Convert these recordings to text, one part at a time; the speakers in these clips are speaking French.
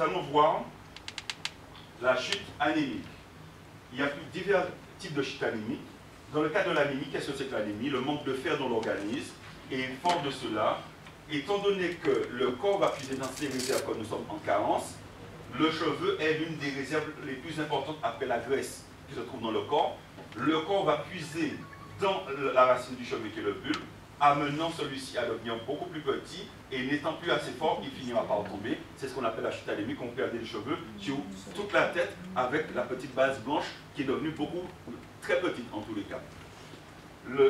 allons voir la chute anémique. Il y a divers types de chute anémique. Dans le cas de l'anémie, qu'est-ce que c'est que l'anémie? Le manque de fer dans l'organisme. Et fort de cela, étant donné que le corps va puiser dans ses réserves quand nous sommes en carence, le cheveu est l'une des réserves les plus importantes après la graisse qui se trouve dans le corps. Le corps va puiser dans la racine du cheveu qui est le bulbe, amenant celui-ci à devenir beaucoup plus petit et n'étant plus assez fort, il finira par tomber. C'est ce qu'on appelle la chute anémique, on perd les cheveux sur toute la tête avec la petite base blanche qui est devenue beaucoup, très petite en tous les cas.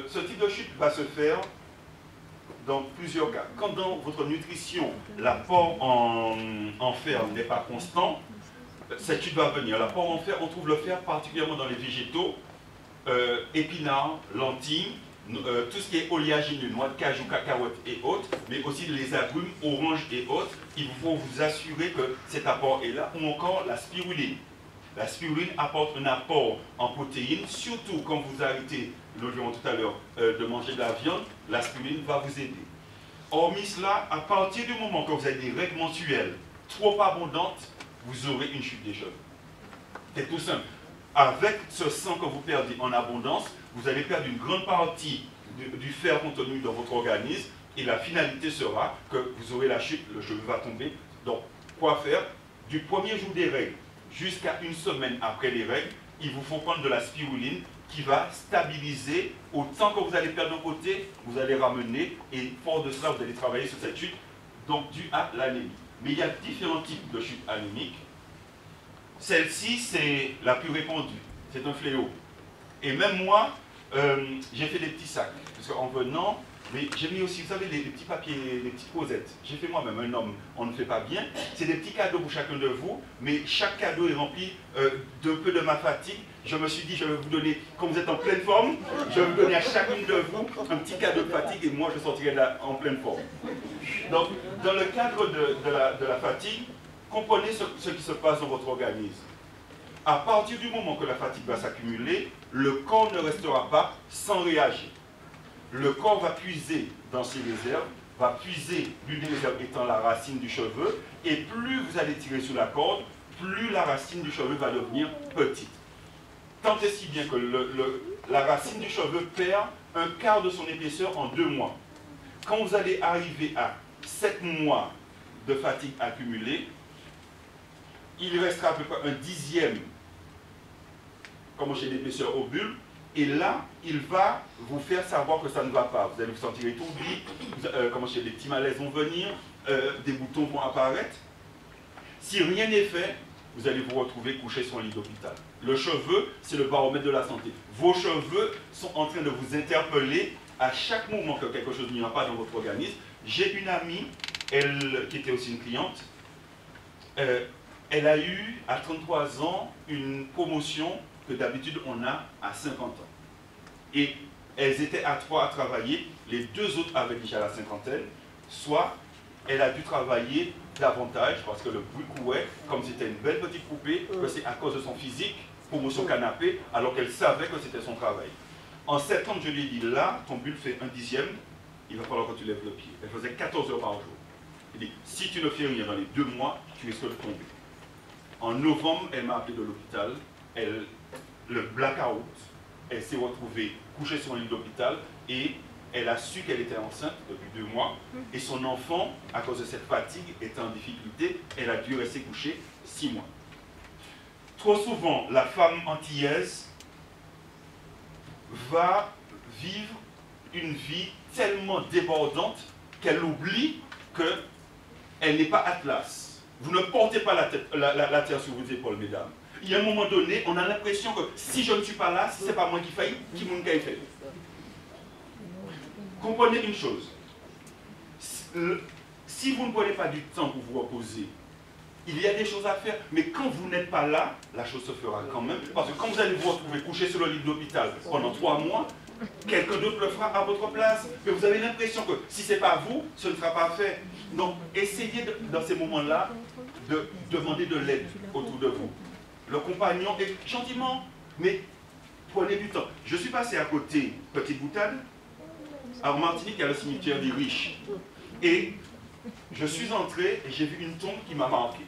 Ce type de chute va se faire dans plusieurs cas. Quand dans votre nutrition, l'apport en fer n'est pas constant, cette chute va venir. L'apport en fer, on trouve le fer particulièrement dans les végétaux, épinards, lentilles, tout ce qui est oléagineux, noix de cajou, cacahuètes et autres, mais aussi les agrumes, oranges et autres. Il faut vous assurer que cet apport est là, ou encore la spiruline. La spiruline apporte un apport en protéines, surtout quand vous arrêtez, nous le verrons tout à l'heure, de manger de la viande, la spiruline va vous aider. Hormis cela, à partir du moment que vous avez des règles mensuelles trop abondantes, vous aurez une chute des cheveux. C'est tout simple. Avec ce sang que vous perdez en abondance, vous allez perdre une grande partie du fer contenu dans votre organisme et la finalité sera que vous aurez la chute, le cheveu va tomber. Donc, quoi faire? Du premier jour des règles jusqu'à une semaine après les règles, il vous faut prendre de la spiruline qui va stabiliser autant que vous allez perdre d'un côté, vous allez ramener et fort de cela, vous allez travailler sur cette chute, donc due à l'anémie. Mais il y a différents types de chutes anémiques. Celle-ci, c'est la plus répandue. C'est un fléau. Et même moi, j'ai fait des petits sacs. Parce qu'en venant, mais j'ai mis aussi, vous savez, les petits papiers, les petites posettes. J'ai fait moi-même, un homme, on ne fait pas bien. C'est des petits cadeaux pour chacun de vous, mais chaque cadeau est rempli d'un peu de ma fatigue. Je me suis dit, je vais vous donner, quand vous êtes en pleine forme, je vais vous donner à chacune de vous un petit cadeau de fatigue et moi, je sortirai là en pleine forme. Donc, dans le cadre de la fatigue, comprenez ce qui se passe dans votre organisme. À partir du moment que la fatigue va s'accumuler, le corps ne restera pas sans réagir. Le corps va puiser dans ses réserves, va puiser, l'une des réserves étant la racine du cheveu, et plus vous allez tirer sur la corde, plus la racine du cheveu va devenir petite. Tant et si bien que la racine du cheveu perd un quart de son épaisseur en 2 mois. Quand vous allez arriver à 7 mois de fatigue accumulée, il restera à peu près un dixième, comme j'ai l'épaisseur au bulbe, et là, il va vous faire savoir que ça ne va pas. Vous allez vous sentir étourdi, des petits malaises vont venir, des boutons vont apparaître. Si rien n'est fait, vous allez vous retrouver couché sur un lit d'hôpital. Le cheveu, c'est le baromètre de la santé. Vos cheveux sont en train de vous interpeller à chaque moment que quelque chose n'ira pas dans votre organisme. J'ai une amie, elle, qui était aussi une cliente, elle a eu à 33 ans une promotion que d'habitude on a à 50 ans. Et elles étaient à 3 à travailler, les 2 autres avaient déjà la cinquantaine, soit elle a dû travailler davantage parce que le bruit courait, comme c'était une belle petite poupée, que c'est à cause de son physique, promotion canapé, alors qu'elle savait que c'était son travail. En septembre, je lui ai dit, là, ton bulbe fait un dixième, il va falloir que tu lèves le pied. Elle faisait 14 heures par jour. Il dit, si tu ne fais rien dans les 2 mois, tu risques de tomber. En novembre, elle m'a appelé de l'hôpital, le blackout, elle s'est retrouvée couchée sur un lit d'hôpital et elle a su qu'elle était enceinte depuis 2 mois et son enfant, à cause de cette fatigue, était en difficulté, elle a dû rester couchée 6 mois. Trop souvent, la femme antillaise va vivre une vie tellement débordante qu'elle oublie qu'elle n'est pas Atlas. Vous ne portez pas la terre sur vos épaules, mesdames. Il y a un moment donné, on a l'impression que si je ne suis pas là, si ce n'est pas moi qui faillis, qui m'a fait. Comprenez une chose. Si vous ne prenez pas du temps pour vous reposer, il y a des choses à faire, mais quand vous n'êtes pas là, la chose se fera quand même. Parce que quand vous allez vous retrouver couché sur le lit d'hôpital pendant 3 mois, quelqu'un d'autre le fera à votre place. Mais vous avez l'impression que si ce n'est pas vous, ce ne sera pas fait. Donc, essayez dans ces moments-là de demander de l'aide autour de vous. Le compagnon, et gentiment, mais prenez du temps. Je suis passé à côté, petite boutade, à Martinique, il y a le cimetière des riches. Et je suis entré et j'ai vu une tombe qui m'a marqué.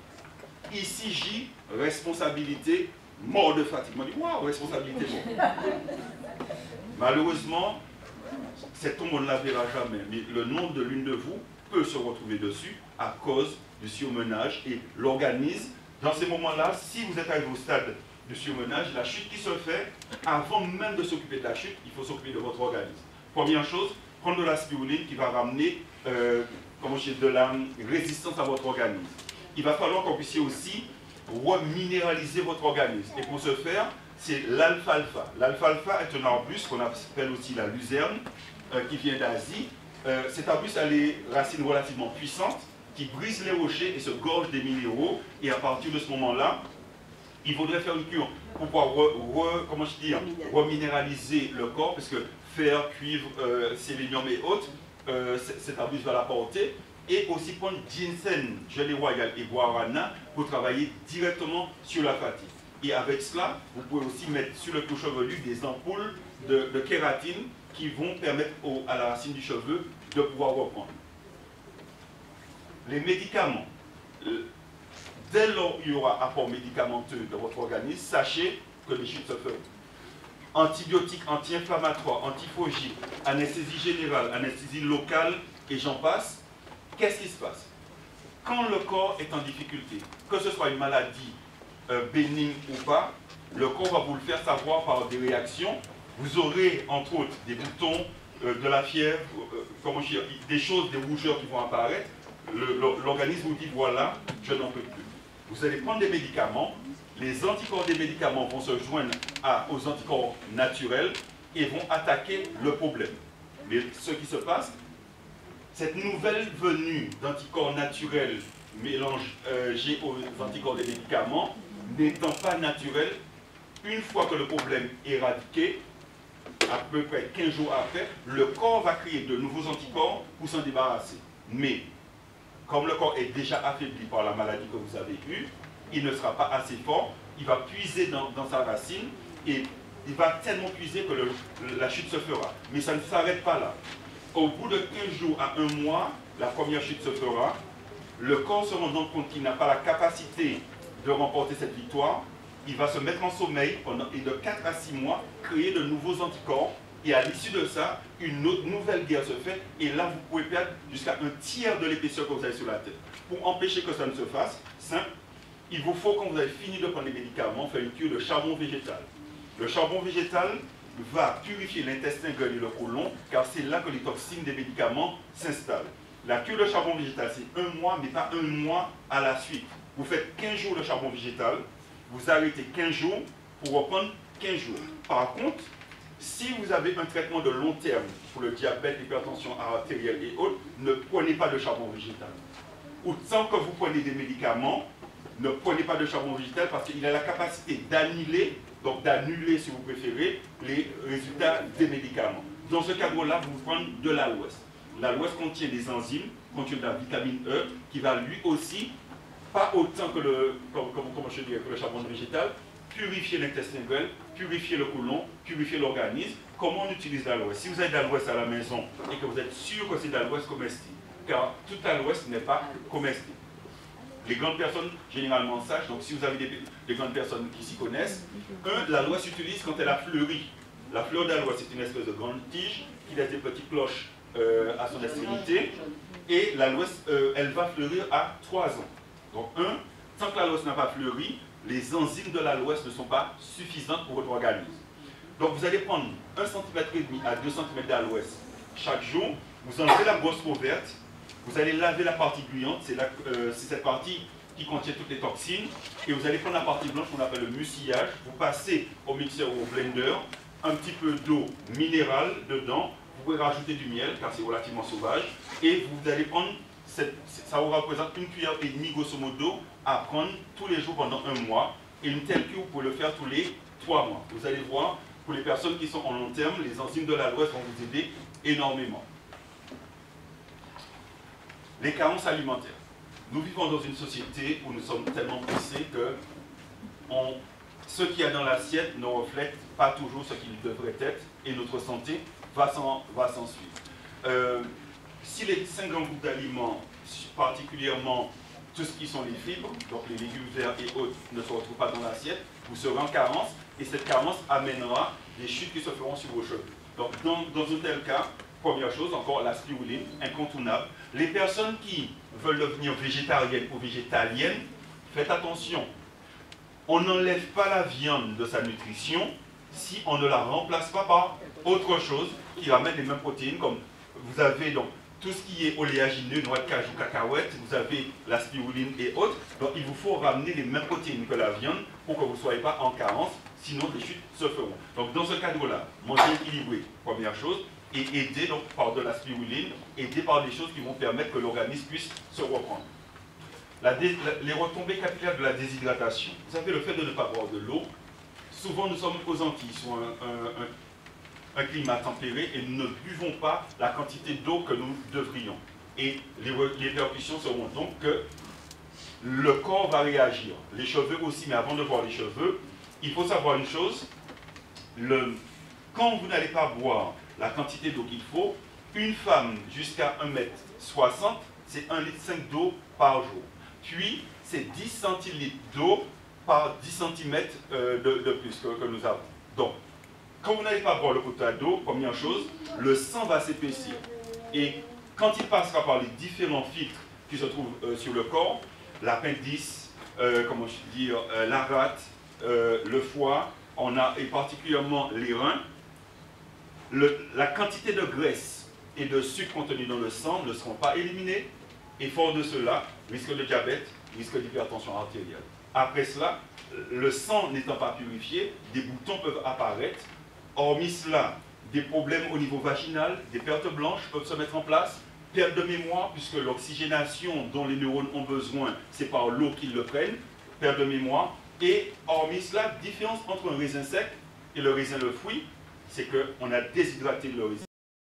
ici, J, responsabilité, mort de fatigue. On dit, waouh, responsabilité mort. Malheureusement, cet homme, on ne la verra jamais. Mais le nom de l'une de vous peut se retrouver dessus à cause du surmenage. Et l'organisme, dans ces moments-là, si vous êtes arrivé au stade du surmenage, la chute qui se fait, avant même de s'occuper de la chute, il faut s'occuper de votre organisme. Première chose, prendre de la spiruline qui va ramener de la résistance à votre organisme. Il va falloir qu'on puisse aussi reminéraliser votre organisme. Et pour ce faire, c'est l'alfalfa. L'alfalfa est un arbuste qu'on appelle aussi la luzerne, qui vient d'Asie. Cet arbuste a les racines relativement puissantes, qui brisent les rochers et se gorgent des minéraux. Et à partir de ce moment-là, il faudrait faire une cure pour pouvoir reminéraliser le corps, parce que fer, cuivre, sélénium et autres, cet arbuste va l'apporter. Et aussi prendre ginseng, gelée royale et guarana pour travailler directement sur la fatigue. Et avec cela, vous pouvez aussi mettre sur le cuir chevelu des ampoules de kératine qui vont permettre à la racine du cheveu de pouvoir reprendre. Les médicaments. Dès lors qu'il y aura apport médicamenteux de votre organisme, sachez que les chutes se feront. Antibiotiques, anti-inflammatoires, antifongiques, anesthésie générale, anesthésie locale et j'en passe. Qu'est-ce qui se passe? Quand le corps est en difficulté, que ce soit une maladie bénigne ou pas, le corps va vous le faire savoir par des réactions. Vous aurez, entre autres, des boutons, de la fièvre, des choses, des rougeurs qui vont apparaître. L'organisme vous dit, voilà, je n'en peux plus. Vous allez prendre des médicaments. Les anticorps des médicaments vont se joindre aux anticorps naturels et vont attaquer le problème. Mais ce qui se passe, cette nouvelle venue d'anticorps naturels mélangés aux anticorps des médicaments, n'étant pas naturels, une fois que le problème est éradiqué, à peu près 15 jours après, le corps va créer de nouveaux anticorps pour s'en débarrasser. Mais, comme le corps est déjà affaibli par la maladie que vous avez eue, il ne sera pas assez fort, il va puiser dans sa racine et il va tellement puiser que la chute se fera. Mais ça ne s'arrête pas là. Au bout de 15 jours à 1 mois, la première chute se fera. Le corps se rendant compte qu'il n'a pas la capacité de remporter cette victoire, il va se mettre en sommeil et de 4 à 6 mois, créer de nouveaux anticorps. Et à l'issue de ça, une autre nouvelle guerre se fait. Et là, vous pouvez perdre jusqu'à 1/3 de l'épaisseur que vous avez sur la tête. Pour empêcher que ça ne se fasse, simple, il vous faut, quand vous avez fini de prendre les médicaments, faire une cure de charbon végétal. Le charbon végétal va purifier l'intestin grêle et le côlon, car c'est là que les toxines des médicaments s'installent. La cure de charbon végétal, c'est 1 mois, mais pas 1 mois à la suite. Vous faites 15 jours de charbon végétal, vous arrêtez 15 jours pour reprendre 15 jours. Par contre, si vous avez un traitement de long terme pour le diabète, l'hypertension artérielle et autres, ne prenez pas de charbon végétal. Autant que vous prenez des médicaments, ne prenez pas de charbon végétal parce qu'il a la capacité d'annuler, donc d'annuler si vous préférez, les résultats des médicaments. Dans ce cadre-là, vous prenez de l'aloès. L'aloès contient des enzymes, contient de la vitamine E, qui va lui aussi, pas autant que le charbon végétal, purifier l'intestin grêle, purifier le côlon, purifier l'organisme. Comment on utilise l'aloès? Si vous avez de l'aloès à la maison et que vous êtes sûr que c'est de l'aloès comestible, car tout aloès n'est pas comestible. Les grandes personnes généralement sachent, donc si vous avez des grandes personnes qui s'y connaissent, l'aloès s'utilise quand elle a fleuri. La fleur d'aloès, c'est une espèce de grande tige qui laisse des petites cloches à son extrémité, et l'aloès, elle va fleurir à 3 ans. Donc tant que l'aloès n'a pas fleuri, les enzymes de l'aloès ne sont pas suffisantes pour votre organisme. Donc vous allez prendre 1,5 cm à 2 cm d'aloès chaque jour, vous enlevez la grosse peau verte, vous allez laver la partie gluante, c'est cette partie qui contient toutes les toxines, et vous allez prendre la partie blanche qu'on appelle le mucillage, vous passez au mixeur ou au blender, un petit peu d'eau minérale dedans, vous pouvez rajouter du miel, car c'est relativement sauvage, et vous allez prendre, ça vous représente 1,5 cuillère grosso modo, à prendre tous les jours pendant 1 mois, et une telle cure, vous pouvez le faire tous les 3 mois. Vous allez voir, pour les personnes qui sont en long terme, les enzymes de l'aloès vont vous aider énormément. Les carences alimentaires. Nous vivons dans une société où nous sommes tellement pressés que ce qu'il y a dans l'assiette ne reflète pas toujours ce qu'il devrait être et notre santé va s'en suivre. Si les 5 grands groupes d'aliments, particulièrement tout ce qui sont les fibres, donc les légumes verts et autres, ne se retrouvent pas dans l'assiette, vous serez en carence, et cette carence amènera des chutes qui se feront sur vos cheveux. Donc dans un tel cas, première chose, encore la spiruline, incontournable. Les personnes qui veulent devenir végétariennes ou végétaliennes, faites attention, on n'enlève pas la viande de sa nutrition si on ne la remplace pas par autre chose qui ramène les mêmes protéines, comme vous avez donc tout ce qui est oléagineux, noix de cajou, cacahuètes, vous avez la spiruline et autres. Donc il vous faut ramener les mêmes protéines que la viande pour que vous ne soyez pas en carence, sinon des chutes se feront. Donc dans ce cadre-là, manger équilibré, première chose, et aider donc par de la spiruline, aider par des choses qui vont permettre que l'organisme puisse se reprendre. Les retombées capillaires de la déshydratation. Vous savez, le fait de ne pas boire de l'eau, souvent nous sommes aux Antilles, sur un climat tempéré, et nous ne buvons pas la quantité d'eau que nous devrions. Et les répercussions seront donc que le corps va réagir. Les cheveux aussi, mais avant de voir les cheveux, il faut savoir une chose, quand vous n'allez pas boire la quantité d'eau qu'il faut, une femme jusqu'à 1,60 m, c'est 1,5 litre d'eau par jour. Puis, c'est 10 centilitres d'eau par 10 cm de plus que nous avons. Donc, quand vous n'allez pas boire le quota d'eau, première chose, le sang va s'épaissir. Et quand il passera par les différents filtres qui se trouvent sur le corps, l'appendice, comment je dis, la rate, le foie, et particulièrement les reins, la quantité de graisse et de sucre contenu dans le sang ne seront pas éliminés. Et fort de cela, risque de diabète, risque d'hypertension artérielle. Après cela, le sang n'étant pas purifié, des boutons peuvent apparaître. Hormis cela, des problèmes au niveau vaginal, des pertes blanches peuvent se mettre en place, perte de mémoire, puisque l'oxygénation dont les neurones ont besoin, c'est par l'eau qu'ils le prennent, perte de mémoire. Et hormis cela, différence entre un raisin sec et le raisin le fruit, c'est qu'on a déshydraté le raisin.